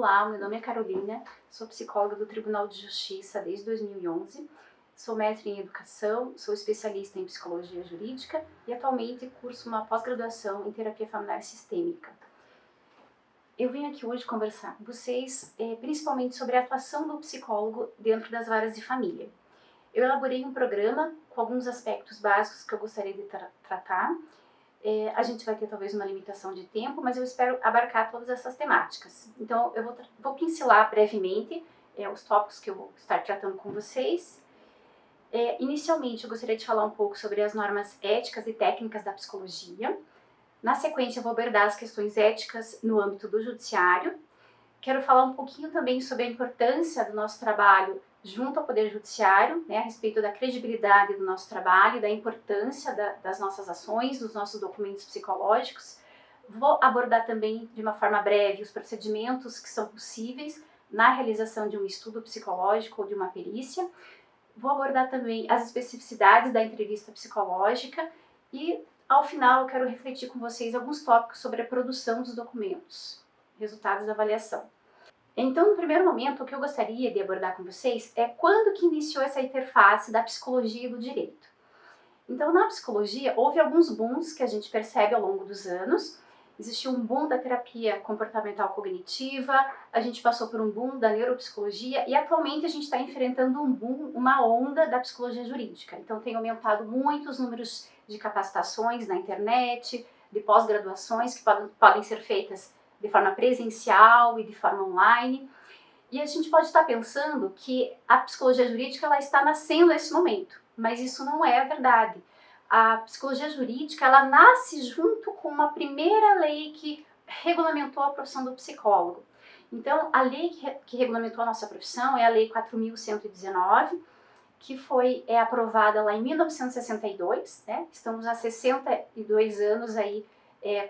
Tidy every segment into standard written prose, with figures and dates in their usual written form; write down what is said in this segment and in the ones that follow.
Olá, meu nome é Carolina, sou psicóloga do Tribunal de Justiça desde 2011, sou mestre em educação, sou especialista em psicologia jurídica e atualmente curso uma pós-graduação em terapia familiar sistêmica. Eu vim aqui hoje conversar com vocês principalmente sobre a atuação do psicólogo dentro das varas de família. Eu elaborei um programa com alguns aspectos básicos que eu gostaria de tratar. A gente vai ter talvez uma limitação de tempo, mas eu espero abarcar todas essas temáticas. Então, eu vou pincelar brevemente os tópicos que eu vou estar tratando com vocês. Inicialmente, eu gostaria de falar um pouco sobre as normas éticas e técnicas da psicologia. Na sequência, eu vou abordar as questões éticas no âmbito do judiciário. Quero falar um pouquinho também sobre a importância do nosso trabalho junto ao Poder Judiciário, a respeito da credibilidade do nosso trabalho, da importância das nossas ações, dos nossos documentos psicológicos. Vou abordar também, de uma forma breve, os procedimentos que são possíveis na realização de um estudo psicológico ou de uma perícia. Vou abordar também as especificidades da entrevista psicológica e, ao final, eu quero refletir com vocês alguns tópicos sobre a produção dos documentos, resultados da avaliação. Então, no primeiro momento, o que eu gostaria de abordar com vocês é quando que iniciou essa interface da psicologia e do direito. Então, na psicologia, houve alguns booms que a gente percebe ao longo dos anos. Existiu um boom da terapia comportamental cognitiva, a gente passou por um boom da neuropsicologia e atualmente a gente está enfrentando um boom, uma onda da psicologia jurídica. Então, tem aumentado muito os números de capacitações na internet, de pós-graduações que podem ser feitas de forma presencial e de forma online. E a gente pode estar pensando que a psicologia jurídica ela está nascendo nesse momento, mas isso não é a verdade. A psicologia jurídica ela nasce junto com uma primeira lei que regulamentou a profissão do psicólogo. Então, a lei que regulamentou a nossa profissão é a Lei 4.119, que foi aprovada lá em 1962, Estamos há 62 anos aí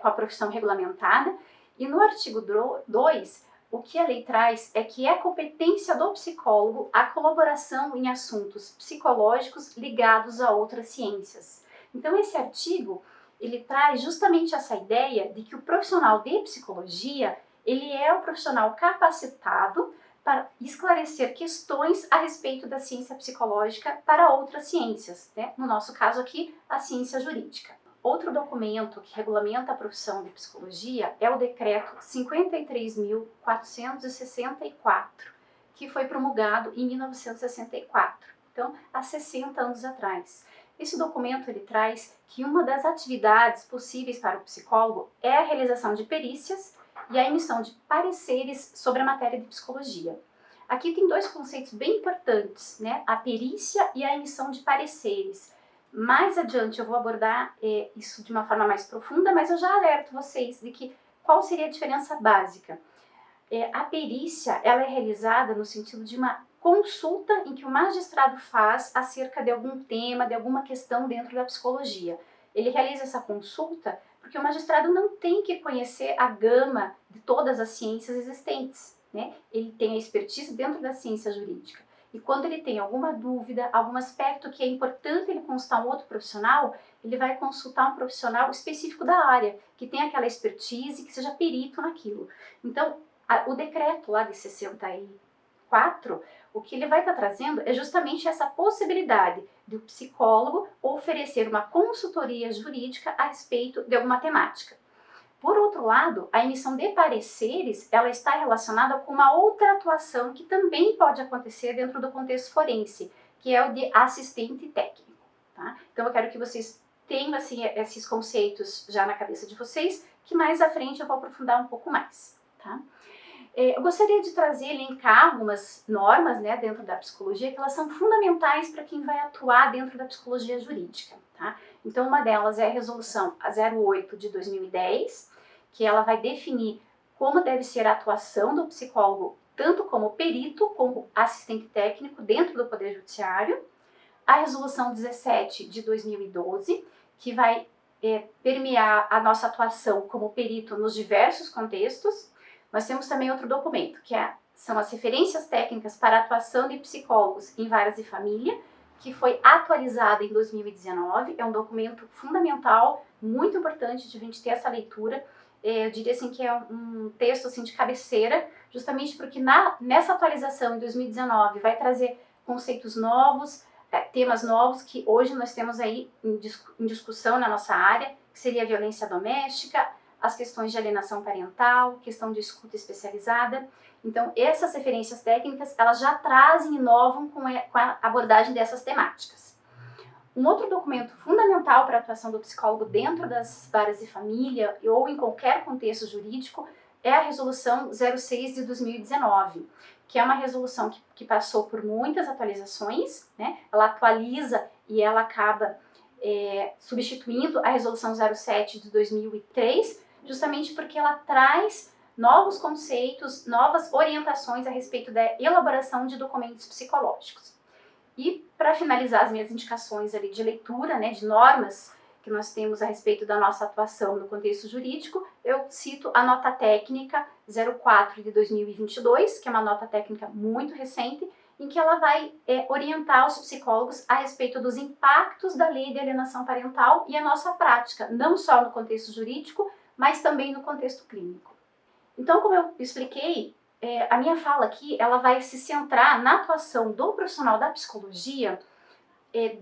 com a profissão regulamentada. E no artigo 2, o que a lei traz é que é competência do psicólogo a colaboração em assuntos psicológicos ligados a outras ciências. Então, esse artigo, ele traz justamente essa ideia de que o profissional de psicologia, ele é o profissional capacitado para esclarecer questões a respeito da ciência psicológica para outras ciências, No nosso caso aqui, a ciência jurídica. Outro documento que regulamenta a profissão de psicologia é o Decreto 53.464, que foi promulgado em 1964, então há 60 anos atrás. Esse documento ele traz que uma das atividades possíveis para o psicólogo é a realização de perícias e a emissão de pareceres sobre a matéria de psicologia. Aqui tem dois conceitos bem importantes, A perícia e a emissão de pareceres. Mais adiante eu vou abordar isso de uma forma mais profunda, mas eu já alerto vocês de que qual seria a diferença básica. A perícia ela é realizada no sentido de uma consulta em que o magistrado faz acerca de algum tema, de alguma questão dentro da psicologia. Ele realiza essa consulta porque o magistrado não tem que conhecer a gama de todas as ciências existentes, Ele tem a expertise dentro da ciência jurídica. E quando ele tem alguma dúvida, algum aspecto que é importante ele consultar um outro profissional, ele vai consultar um profissional específico da área, que tem aquela expertise, que seja perito naquilo. Então, o decreto lá de 64, o que ele vai estar trazendo é justamente essa possibilidade do psicólogo oferecer uma consultoria jurídica a respeito de alguma temática. Por outro lado, a emissão de pareceres, ela está relacionada com uma outra atuação que também pode acontecer dentro do contexto forense, que é o de assistente técnico, Então eu quero que vocês tenham assim, esses conceitos já na cabeça de vocês, que mais à frente eu vou aprofundar um pouco mais, Eu gostaria de elencar algumas normas, dentro da psicologia, que elas são fundamentais para quem vai atuar dentro da psicologia jurídica, Então, uma delas é a resolução 08 de 2010, que ela vai definir como deve ser a atuação do psicólogo, tanto como perito, como assistente técnico dentro do Poder Judiciário. A resolução 17 de 2012, que vai permear a nossa atuação como perito nos diversos contextos. Nós temos também outro documento, que são as referências técnicas para a atuação de psicólogos em varas de família, que foi atualizada em 2019, é um documento fundamental, muito importante de a gente ter essa leitura. eu diria assim que é um texto assim de cabeceira, justamente porque nessa atualização em 2019 vai trazer conceitos novos, temas novos que hoje nós temos aí em discussão na nossa área, que seria a violência doméstica, as questões de alienação parental, questão de escuta especializada. Então, essas referências técnicas, elas já trazem e inovam com a abordagem dessas temáticas. Um outro documento fundamental para a atuação do psicólogo dentro das varas de família ou em qualquer contexto jurídico é a Resolução 06 de 2019, que é uma resolução que passou por muitas atualizações, né? Ela atualiza e ela acaba substituindo a Resolução 07 de 2003, justamente porque ela traz novos conceitos, novas orientações a respeito da elaboração de documentos psicológicos. E para finalizar as minhas indicações ali de leitura, né, de normas que nós temos a respeito da nossa atuação no contexto jurídico, eu cito a nota técnica 04 de 2022, que é uma nota técnica muito recente, em que ela vai orientar os psicólogos a respeito dos impactos da lei de alienação parental e a nossa prática, não só no contexto jurídico, mas também no contexto clínico. Então, como eu expliquei, a minha fala aqui ela vai se centrar na atuação do profissional da psicologia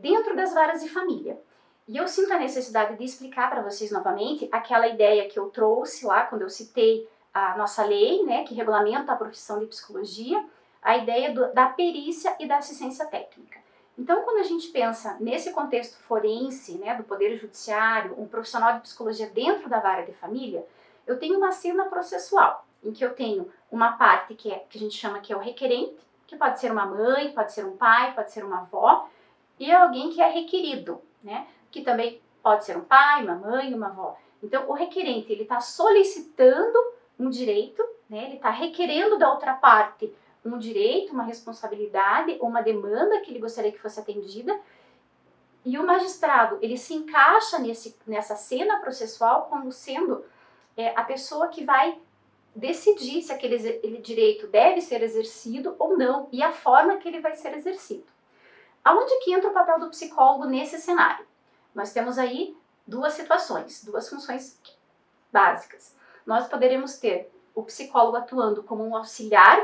dentro das varas de família. E eu sinto a necessidade de explicar para vocês novamente aquela ideia que eu trouxe lá quando eu citei a nossa lei, né, que regulamenta a profissão de psicologia, a ideia da perícia e da assistência técnica. Então, quando a gente pensa nesse contexto forense, né, do Poder Judiciário, um profissional de psicologia dentro da vara de família, eu tenho uma cena processual, em que eu tenho uma parte que a gente chama que é o requerente, que pode ser uma mãe, pode ser um pai, pode ser uma avó, e alguém que é requerido, né, que também pode ser um pai, uma mãe, uma avó. Então, o requerente, ele está solicitando um direito, né, ele está requerendo da outra parte um direito, uma responsabilidade, uma demanda que ele gostaria que fosse atendida, e o magistrado, ele se encaixa nessa cena processual como sendo a pessoa que vai decidir se aquele direito deve ser exercido ou não e a forma que ele vai ser exercido. Aonde que entra o papel do psicólogo nesse cenário? Nós temos aí duas situações, duas funções básicas. Nós poderemos ter o psicólogo atuando como um auxiliar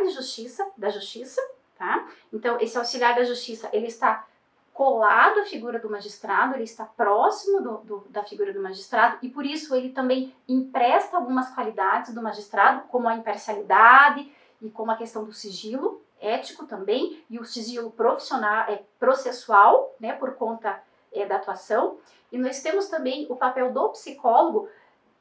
da justiça, tá? Então, esse auxiliar da justiça, ele está colado à figura do magistrado, ele está próximo da figura do magistrado e por isso ele também empresta algumas qualidades do magistrado, como a imparcialidade e como a questão do sigilo ético também e o sigilo profissional, processual, né, por conta da atuação. E nós temos também o papel do psicólogo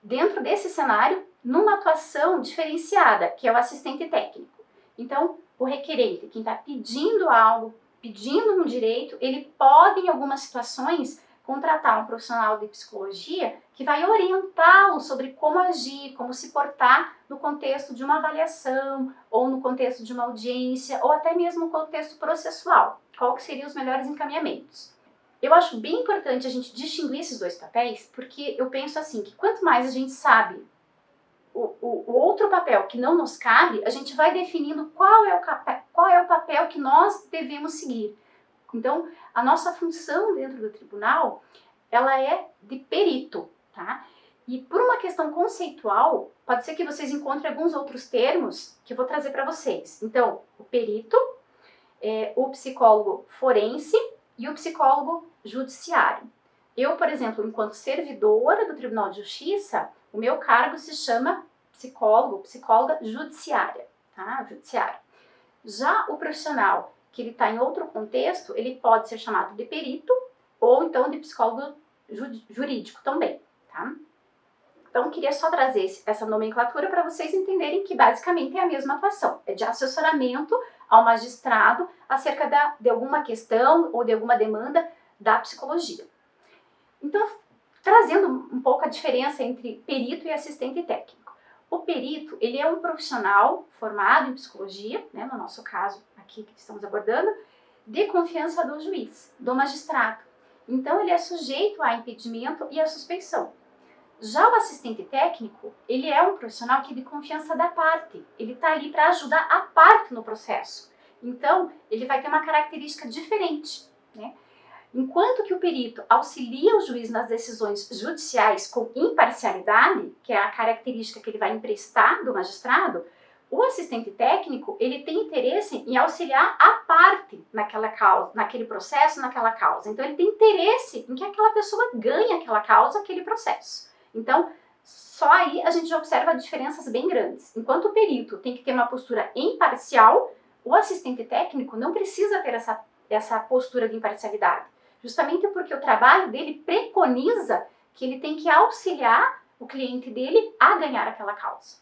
dentro desse cenário numa atuação diferenciada, que é o assistente técnico. Então, o requerente, quem está pedindo algo, pedindo um direito, ele pode, em algumas situações, contratar um profissional de psicologia que vai orientá-lo sobre como agir, como se portar no contexto de uma avaliação, ou no contexto de uma audiência, ou até mesmo no contexto processual. Qual que seriam os melhores encaminhamentos? Eu acho bem importante a gente distinguir esses dois papéis, porque eu penso assim, que quanto mais a gente sabe o outro papel que não nos cabe, a gente vai definindo qual é o papel que nós devemos seguir. Então, a nossa função dentro do tribunal, ela é de perito, tá? E por uma questão conceitual, pode ser que vocês encontrem alguns outros termos que eu vou trazer para vocês. Então, o perito, o psicólogo forense e o psicólogo judiciário. Eu, por exemplo, enquanto servidora do Tribunal de Justiça, o meu cargo se chama psicóloga judiciária, tá? Judiciário. Já o profissional que ele está em outro contexto, ele pode ser chamado de perito ou então de psicólogo jurídico também, tá? Então, queria só trazer essa nomenclatura para vocês entenderem que basicamente é a mesma atuação, é de assessoramento ao magistrado acerca de alguma questão ou de alguma demanda da psicologia. Então, trazendo um pouco a diferença entre perito e assistente técnico. O perito, ele é um profissional formado em psicologia, né, no nosso caso aqui que estamos abordando, de confiança do juiz, do magistrado. Então, ele é sujeito a impedimento e a suspeição. Já o assistente técnico, ele é um profissional que é de confiança da parte. Ele está ali para ajudar a parte no processo. Então, ele vai ter uma característica diferente, né? Enquanto que o perito auxilia o juiz nas decisões judiciais com imparcialidade, que é a característica que ele vai emprestar do magistrado, o assistente técnico, ele tem interesse em auxiliar a parte naquela causa, naquele processo, naquela causa. Então, ele tem interesse em que aquela pessoa ganhe aquela causa, aquele processo. Então, só aí a gente já observa diferenças bem grandes. Enquanto o perito tem que ter uma postura imparcial, o assistente técnico não precisa ter essa postura de imparcialidade. Justamente porque o trabalho dele preconiza que ele tem que auxiliar o cliente dele a ganhar aquela causa.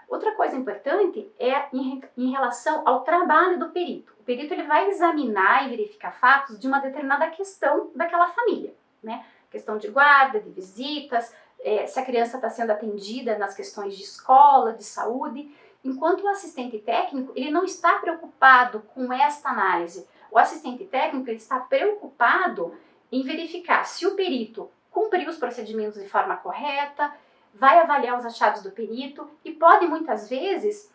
Outra coisa importante é em relação ao trabalho do perito. O perito ele vai examinar e verificar fatos de uma determinada questão daquela família, né? Questão de guarda, de visitas, se a criança está sendo atendida nas questões de escola, de saúde. Enquanto o assistente técnico, ele não está preocupado com esta análise. O assistente técnico ele está preocupado em verificar se o perito cumpriu os procedimentos de forma correta, vai avaliar os achados do perito e pode muitas vezes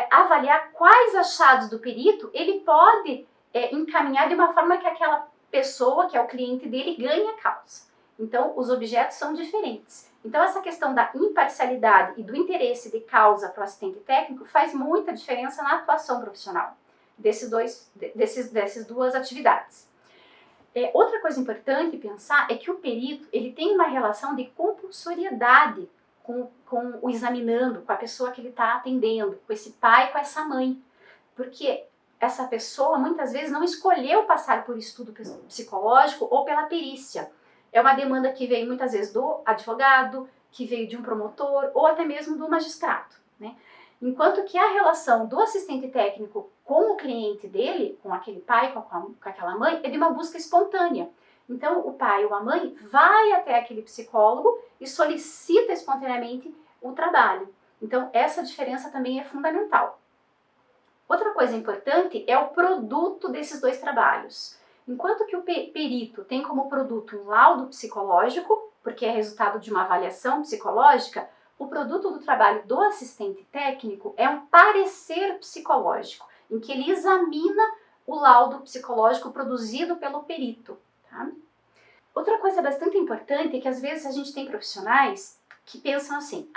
avaliar quais achados do perito ele pode encaminhar de uma forma que aquela pessoa, que é o cliente dele, ganhe a causa. Então, os objetos são diferentes. Então, essa questão da imparcialidade e do interesse de causa para o assistente técnico faz muita diferença na atuação profissional dessas duas atividades. Outra coisa importante pensar é que o perito ele tem uma relação de compulsoriedade com o examinando, com a pessoa que ele está atendendo, com esse pai, com essa mãe. Porque essa pessoa muitas vezes não escolheu passar por estudo psicológico ou pela perícia. É uma demanda que veio muitas vezes do advogado, que veio de um promotor ou até mesmo do magistrado, né? Enquanto que a relação do assistente técnico com o cliente dele, com aquele pai, com aquela mãe, é de uma busca espontânea. Então, o pai ou a mãe vai até aquele psicólogo e solicita espontaneamente o trabalho. Então, essa diferença também é fundamental. Outra coisa importante é o produto desses dois trabalhos. Enquanto que o perito tem como produto um laudo psicológico, porque é resultado de uma avaliação psicológica, o produto do trabalho do assistente técnico é um parecer psicológico, em que ele examina o laudo psicológico produzido pelo perito. Tá? Outra coisa bastante importante é que às vezes a gente tem profissionais que pensam assim,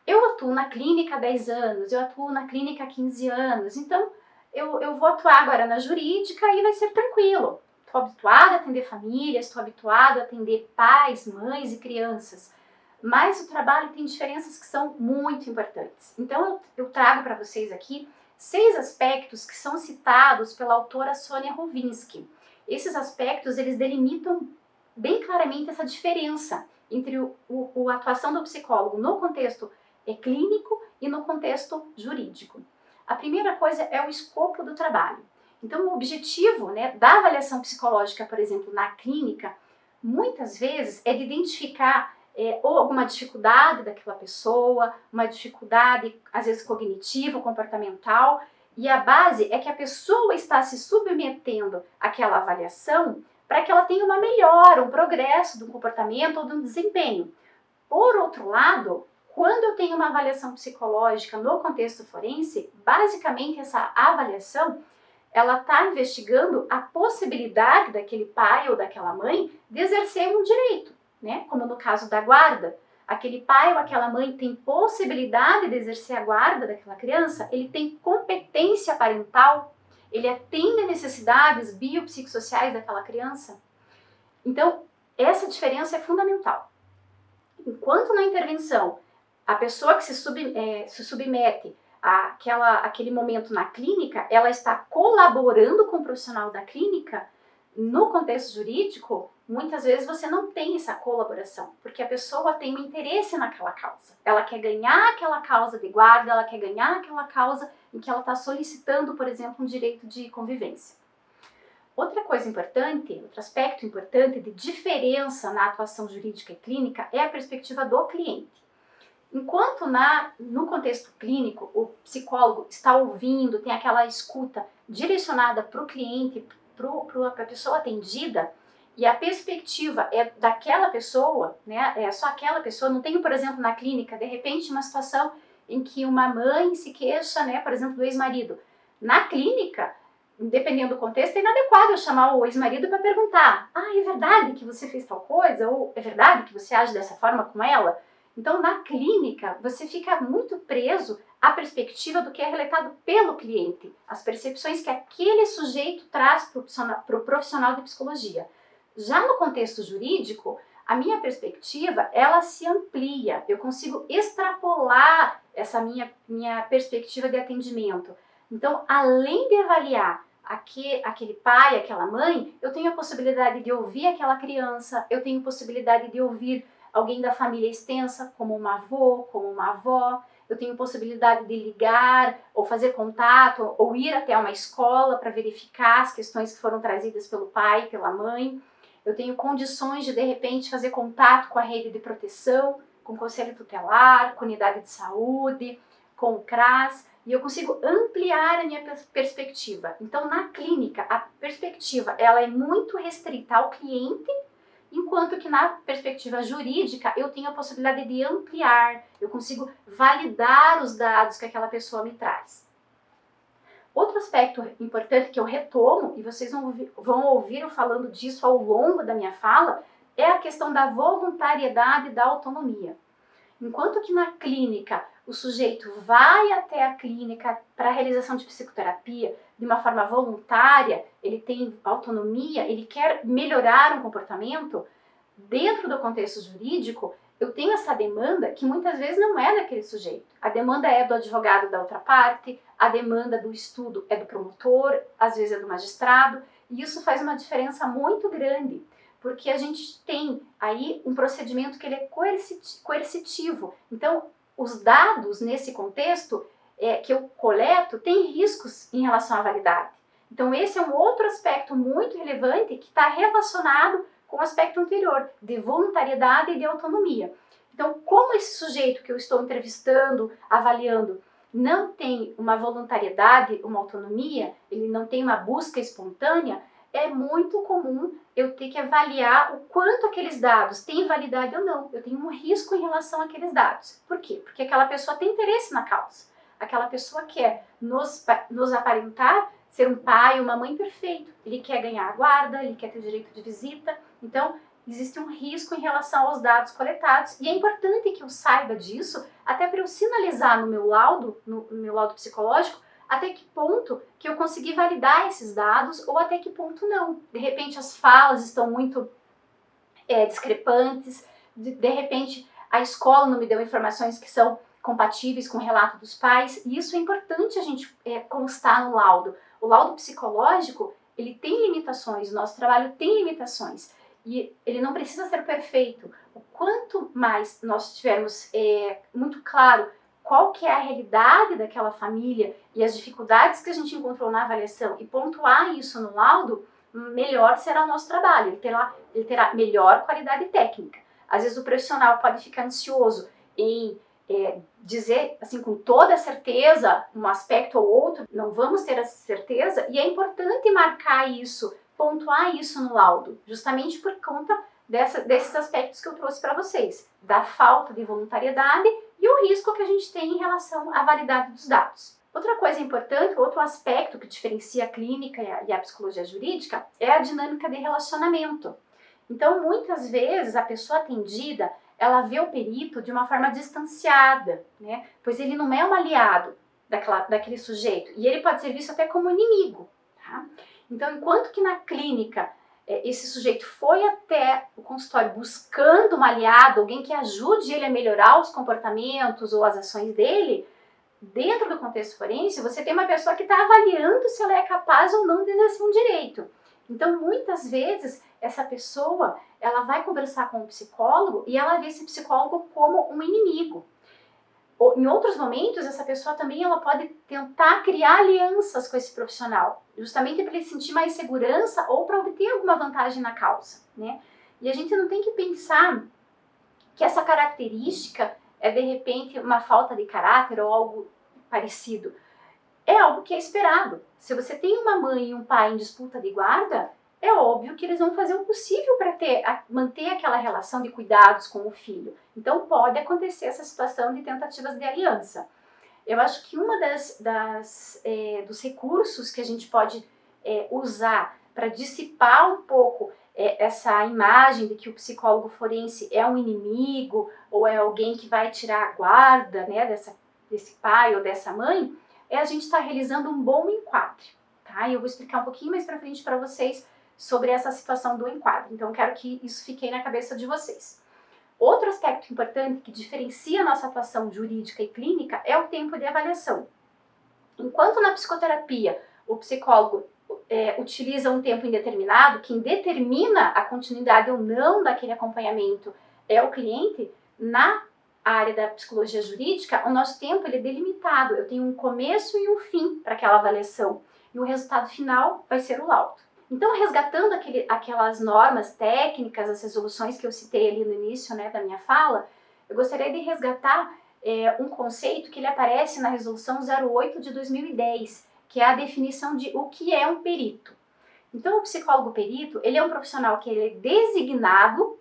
eu atuo na clínica há 10 anos, eu atuo na clínica há 15 anos, então eu vou atuar agora na jurídica e vai ser tranquilo. Estou habituada a atender famílias, estou habituada a atender pais, mães e crianças. Mas o trabalho tem diferenças que são muito importantes. Então eu trago para vocês aqui 6 aspectos que são citados pela autora Sônia Rovinski. Esses aspectos eles delimitam bem claramente essa diferença entre a atuação do psicólogo no contexto clínico e no contexto jurídico. A primeira coisa é o escopo do trabalho. Então o objetivo, né, da avaliação psicológica, por exemplo, na clínica, muitas vezes é de identificar ou alguma dificuldade daquela pessoa, uma dificuldade, às vezes, cognitiva, comportamental, e a base é que a pessoa está se submetendo àquela avaliação para que ela tenha uma melhora, um progresso do comportamento ou do desempenho. Por outro lado, quando eu tenho uma avaliação psicológica no contexto forense, basicamente essa avaliação ela está investigando a possibilidade daquele pai ou daquela mãe de exercer um direito. Né? Como no caso da guarda, aquele pai ou aquela mãe tem possibilidade de exercer a guarda daquela criança, ele tem competência parental, ele atende a necessidades biopsicossociais daquela criança. Então, essa diferença é fundamental. Enquanto na intervenção, a pessoa que se submete àquele momento na clínica, ela está colaborando com o profissional da clínica, no contexto jurídico, muitas vezes você não tem essa colaboração, porque a pessoa tem um interesse naquela causa. Ela quer ganhar aquela causa de guarda, ela quer ganhar aquela causa em que ela está solicitando, por exemplo, um direito de convivência. Outra coisa importante, outro aspecto importante de diferença na atuação jurídica e clínica é a perspectiva do cliente. Enquanto no contexto clínico, o psicólogo está ouvindo, tem aquela escuta direcionada para o cliente, para a pessoa atendida, e a perspectiva é daquela pessoa, né? É só aquela pessoa. Não tenho, por exemplo, na clínica, de repente, uma situação em que uma mãe se queixa, né, por exemplo, do ex-marido. Na clínica, dependendo do contexto, é inadequado eu chamar o ex-marido para perguntar: ah, é verdade que você fez tal coisa? Ou é verdade que você age dessa forma com ela? Então, na clínica, você fica muito preso à perspectiva do que é relatado pelo cliente, as percepções que aquele sujeito traz para o profissional de psicologia. Já no contexto jurídico, a minha perspectiva, ela se amplia, eu consigo extrapolar essa minha perspectiva de atendimento. Então, além de avaliar aquele pai, aquela mãe, eu tenho a possibilidade de ouvir aquela criança, eu tenho possibilidade de ouvir alguém da família extensa, como um avô, como uma avó, eu tenho possibilidade de ligar, ou fazer contato, ou ir até uma escola para verificar as questões que foram trazidas pelo pai, pela mãe. Eu tenho condições de repente, fazer contato com a rede de proteção, com o conselho tutelar, com a unidade de saúde, com o CRAS, e eu consigo ampliar a minha perspectiva. Então, na clínica, a perspectiva ela é muito restrita ao cliente, enquanto que na perspectiva jurídica eu tenho a possibilidade de ampliar, eu consigo validar os dados que aquela pessoa me traz. Outro aspecto importante que eu retomo, e vocês vão ouvir eu falando disso ao longo da minha fala, é a questão da voluntariedade e da autonomia. Enquanto que na clínica o sujeito vai até a clínica para a realização de psicoterapia de uma forma voluntária, ele tem autonomia, ele quer melhorar um comportamento, dentro do contexto jurídico, eu tenho essa demanda que muitas vezes não é daquele sujeito. A demanda é do advogado da outra parte, a demanda do estudo é do promotor, às vezes é do magistrado, e isso faz uma diferença muito grande, porque a gente tem aí um procedimento que ele é coercitivo. Então, os dados nesse contexto que eu coleto têm riscos em relação à validade. Então, esse é um outro aspecto muito relevante que está relacionado com o aspecto anterior, de voluntariedade e de autonomia. Então, como esse sujeito que eu estou entrevistando, avaliando, não tem uma voluntariedade, uma autonomia, ele não tem uma busca espontânea, é muito comum eu ter que avaliar o quanto aqueles dados têm validade ou não. Eu tenho um risco em relação àqueles dados. Por quê? Porque aquela pessoa tem interesse na causa. Aquela pessoa quer nos aparentar ser um pai, uma mãe perfeito. Ele quer ganhar a guarda, ele quer ter direito de visita. Então, existe um risco em relação aos dados coletados. E é importante que eu saiba disso, até para eu sinalizar no meu laudo psicológico, até que ponto que eu consegui validar esses dados ou até que ponto não. De repente as falas estão muito discrepantes, de repente a escola não me deu informações que são compatíveis com o relato dos pais, e isso é importante a gente constar no laudo. O laudo psicológico, ele tem limitações, o nosso trabalho tem limitações, e ele não precisa ser perfeito. O quanto mais nós tivermos muito claro qual que é a realidade daquela família e as dificuldades que a gente encontrou na avaliação e pontuar isso no laudo, melhor será o nosso trabalho, ele terá melhor qualidade técnica. Às vezes o profissional pode ficar ansioso em dizer assim com toda certeza um aspecto ou outro, não vamos ter essa certeza, e é importante marcar isso, pontuar isso no laudo, justamente por conta desses aspectos que eu trouxe para vocês, da falta de voluntariedade e o risco que a gente tem em relação à validade dos dados. Outra coisa importante, outro aspecto que diferencia a clínica e a psicologia jurídica é a dinâmica de relacionamento. Então, muitas vezes, a pessoa atendida, ela vê o perito de uma forma distanciada, né? Pois ele não é um aliado daquele sujeito, e ele pode ser visto até como inimigo, tá? Então, enquanto que na clínica, esse sujeito foi até o consultório buscando um aliado, alguém que ajude ele a melhorar os comportamentos ou as ações dele, dentro do contexto forense, você tem uma pessoa que está avaliando se ela é capaz ou não de exercer um direito. Então, muitas vezes, essa pessoa, ela vai conversar com o psicólogo e ela vê esse psicólogo como um inimigo. Em outros momentos, essa pessoa também ela pode tentar criar alianças com esse profissional, justamente para ele sentir mais segurança ou para obter alguma vantagem na causa, né? E a gente não tem que pensar que essa característica é, de repente, uma falta de caráter ou algo parecido. É algo que é esperado. Se você tem uma mãe e um pai em disputa de guarda, é óbvio que eles vão fazer o possível para manter aquela relação de cuidados com o filho. Então pode acontecer essa situação de tentativas de aliança. Eu acho que uma dos recursos que a gente pode usar para dissipar um pouco essa imagem de que o psicólogo forense é um inimigo ou é alguém que vai tirar a guarda, né, desse pai ou dessa mãe, a gente estar realizando um bom enquadre, tá? E eu vou explicar um pouquinho mais para frente para vocês sobre essa situação do enquadre. Então, eu quero que isso fique aí na cabeça de vocês. Outro aspecto importante que diferencia a nossa atuação jurídica e clínica é o tempo de avaliação. Enquanto na psicoterapia o psicólogo utiliza um tempo indeterminado, quem determina a continuidade ou não daquele acompanhamento é o cliente, na área da psicologia jurídica, o nosso tempo ele é delimitado. Eu tenho um começo e um fim para aquela avaliação. E o resultado final vai ser o laudo. Então, resgatando aquelas normas técnicas, as resoluções que eu citei ali no início, né, da minha fala, eu gostaria de resgatar um conceito que ele aparece na Resolução 08 de 2010, que é a definição de o que é um perito. Então, o psicólogo perito, ele é um profissional que ele é designado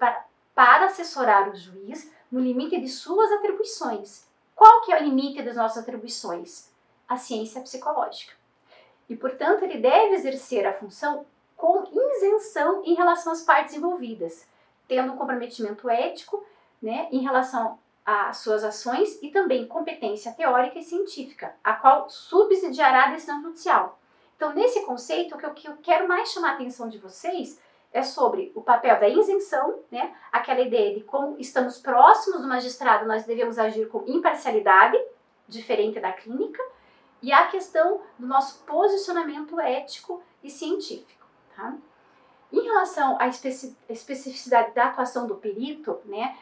para assessorar o juiz no limite de suas atribuições. Qual que é o limite das nossas atribuições? A ciência psicológica. E, portanto, ele deve exercer a função com isenção em relação às partes envolvidas, tendo um comprometimento ético, né, em relação às suas ações e também competência teórica e científica, a qual subsidiará a decisão judicial. Então, nesse conceito, o que eu quero mais chamar a atenção de vocês é sobre o papel da isenção, né, aquela ideia de como estamos próximos do magistrado, nós devemos agir com imparcialidade, diferente da clínica, e a questão do nosso posicionamento ético e científico. Tá? Em relação à especificidade da atuação do perito, né,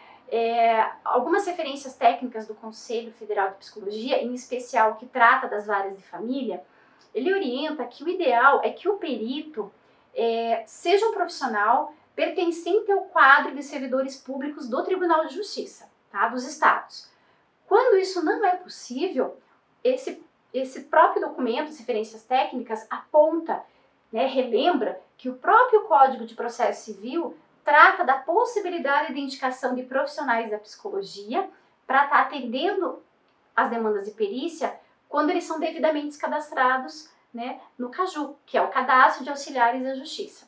algumas referências técnicas do Conselho Federal de Psicologia, em especial que trata das varas de família, ele orienta que o ideal é que o perito seja um profissional pertencente ao quadro de servidores públicos do Tribunal de Justiça, tá, dos estados. Quando isso não é possível, esse próprio documento, as referências técnicas, aponta, né, relembra que o próprio Código de Processo Civil trata da possibilidade de indicação de profissionais da psicologia para estar atendendo as demandas de perícia quando eles são devidamente cadastrados, né, no CAJU, que é o Cadastro de Auxiliares da Justiça.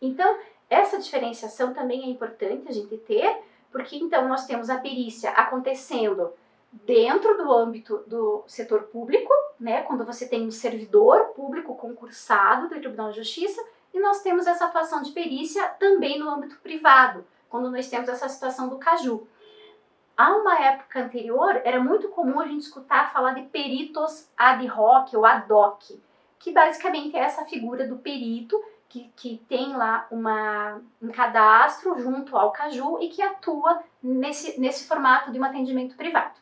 Então, essa diferenciação também é importante a gente ter, porque então nós temos a perícia acontecendo dentro do âmbito do setor público, né, quando você tem um servidor público concursado do Tribunal de Justiça, e nós temos essa atuação de perícia também no âmbito privado, quando nós temos essa situação do CAJU. Há uma época anterior, era muito comum a gente escutar falar de peritos ad hoc ou ad hoc, que basicamente é essa figura do perito que tem lá um cadastro junto ao CAJU e que atua nesse formato de um atendimento privado.